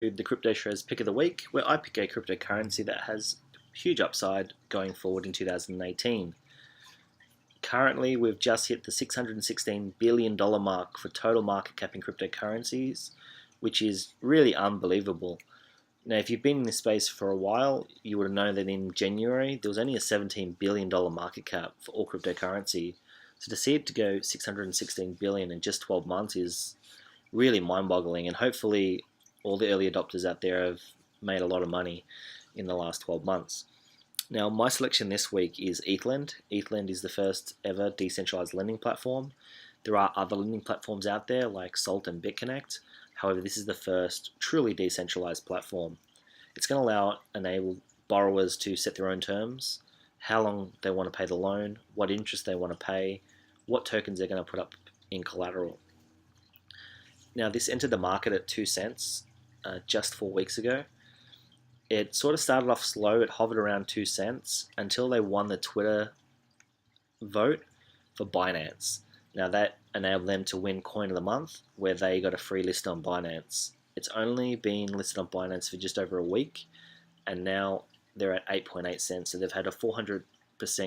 The Crypto Shrez pick of the week, where I pick a cryptocurrency that has huge upside going forward in 2018. Currently, we've just hit the $616 billion mark for total market cap in cryptocurrencies, which is really unbelievable. Now, if you've been in this space for a while, you would have known that in January there was only a $17 billion market cap for all cryptocurrency. So to see it to go 616 billion in just 12 months is really mind-boggling, and hopefully all the early adopters out there have made a lot of money in the last 12 months. Now, my selection this week is ETHLend. ETHLend is the first ever decentralized lending platform. There are other lending platforms out there like Salt and BitConnect. However, this is the first truly decentralized platform. It's going to enable borrowers to set their own terms, how long they want to pay the loan, what interest they want to pay, what tokens they're going to put up in collateral. Now, this entered the market at 2 cents just 4 weeks ago. It sort of started off slow. It hovered around 2 cents until they won the Twitter vote for Binance. Now, that enabled them to win Coin of the Month, where they got a free list on Binance. It's only been listed on Binance for just over a week, and now they're at 8.8 cents, so they've had a 400%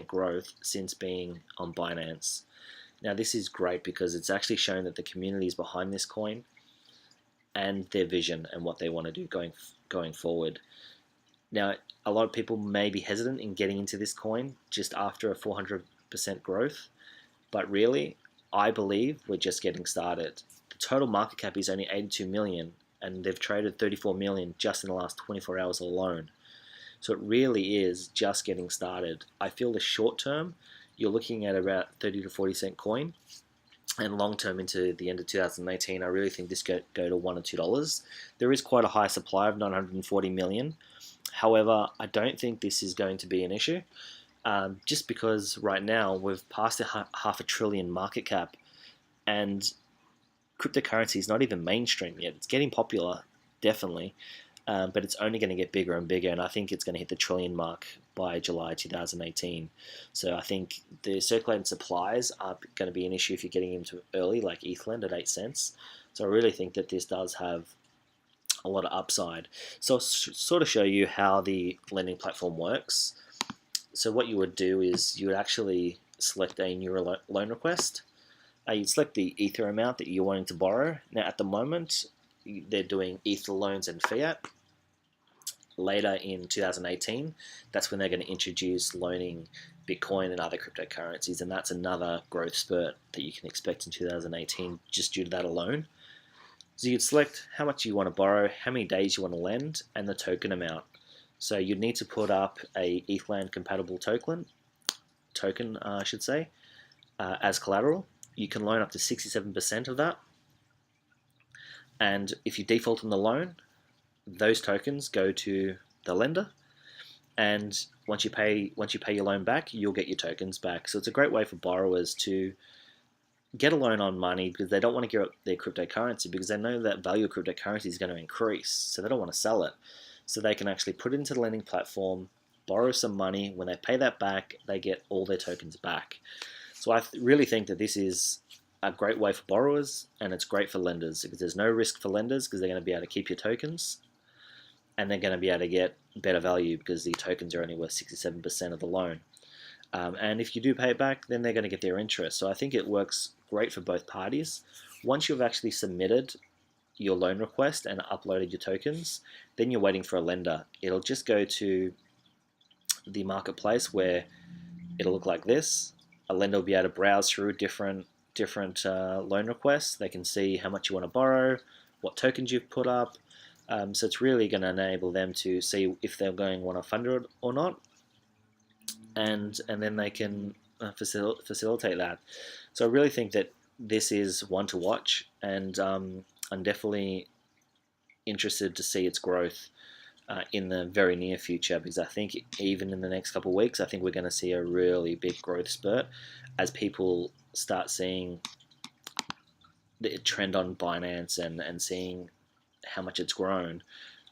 growth since being on Binance. Now, this is great because it's actually shown that the community is behind this coin and their vision and what they want to do going forward. Now, a lot of people may be hesitant in getting into this coin just after a 400% growth, but really, I believe we're just getting started. The total market cap is only 82 million, and they've traded 34 million just in the last 24 hours alone. So it really is just getting started. I feel the short term, you're looking at about 30 to 40 cent coin, and long term into the end of 2018, I really think this go to $1 or $2. There is quite a high supply of 940 million. However, I don't think this is going to be an issue, just because right now we've passed a half a trillion market cap, and cryptocurrency is not even mainstream yet. It's getting popular, definitely, but it's only going to get bigger and bigger, and I think it's going to hit the trillion mark by July 2018. So I think the circulating supplies are going to be an issue if you're getting into early, like ETHLend at 8 cents. So I really think that this does have a lot of upside. So I'll sort of show you how the lending platform works. So what you would do is you would actually select a new loan request. You'd select the Ether amount that you're wanting to borrow. Now at the moment, they're doing Ether loans and fiat. Later in 2018, that's when they're going to introduce loaning Bitcoin and other cryptocurrencies, and that's another growth spurt that you can expect in 2018 just due to that alone. So you'd select how much you want to borrow, how many days you want to lend, and the token amount. So you'd need to put up a ETHLend compatible token, I should say, as collateral. You can loan up to 67% of that, and if you default on the loan, those tokens go to the lender, and once you pay your loan back, you'll get your tokens back. So it's a great way for borrowers to get a loan on money because they don't want to give up their cryptocurrency because they know that value of cryptocurrency is going to increase, so they don't want to sell it. So they can actually put it into the lending platform, borrow some money. When they pay that back, they get all their tokens back. So I really think that this is a great way for borrowers, and it's great for lenders because there's no risk for lenders because they're going to be able to keep your tokens, and they're going to be able to get better value because the tokens are only worth 67% of the loan. And if you do pay it back, then they're going to get their interest. So I think it works great for both parties. Once you've actually submitted your loan request and uploaded your tokens, then you're waiting for a lender. It'll just go to the marketplace where it'll look like this. A lender will be able to browse through different loan requests. They can see how much you want to borrow, what tokens you've put up. So it's really going to enable them to see if they're going to want to fund it or not, and then they can facilitate that. So I really think that this is one to watch, and I'm definitely interested to see its growth in the very near future, because I think even in the next couple of weeks, I think we're going to see a really big growth spurt as people start seeing the trend on Binance and seeing how much it's grown.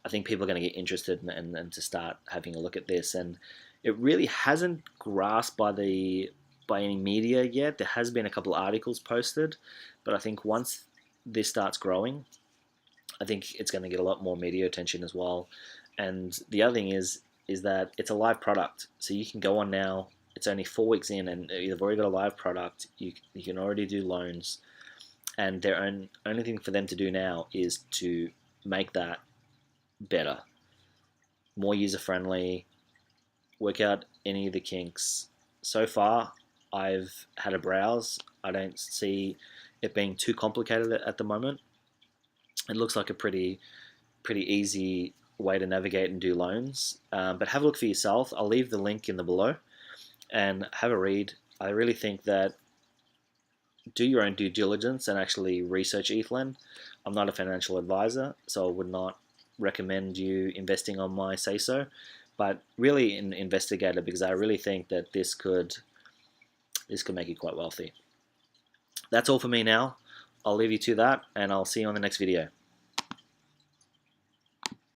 I think people are going to get interested and to start having a look at this. And it really hasn't grasped by any media yet. There has been a couple of articles posted, but I think once this starts growing, I think it's going to get a lot more media attention as well. And the other thing is that it's a live product, so you can go on now. It's only 4 weeks in, and you've already got a live product. You can already do loans, and their only thing for them to do now is to make that better, more user friendly, work out any of the kinks. So far, I've had a browse. I don't see it being too complicated at the moment. It looks like a pretty easy way to navigate and do loans. But have a look for yourself. I'll leave the link in the below and have a read. I really think that do your own due diligence and actually research ETHLend. I'm not a financial advisor, so I would not recommend you investing on my say so, but really investigate it, because I really think that this could make you quite wealthy. That's all for me now. I'll leave you to that, and I'll see you on the next video.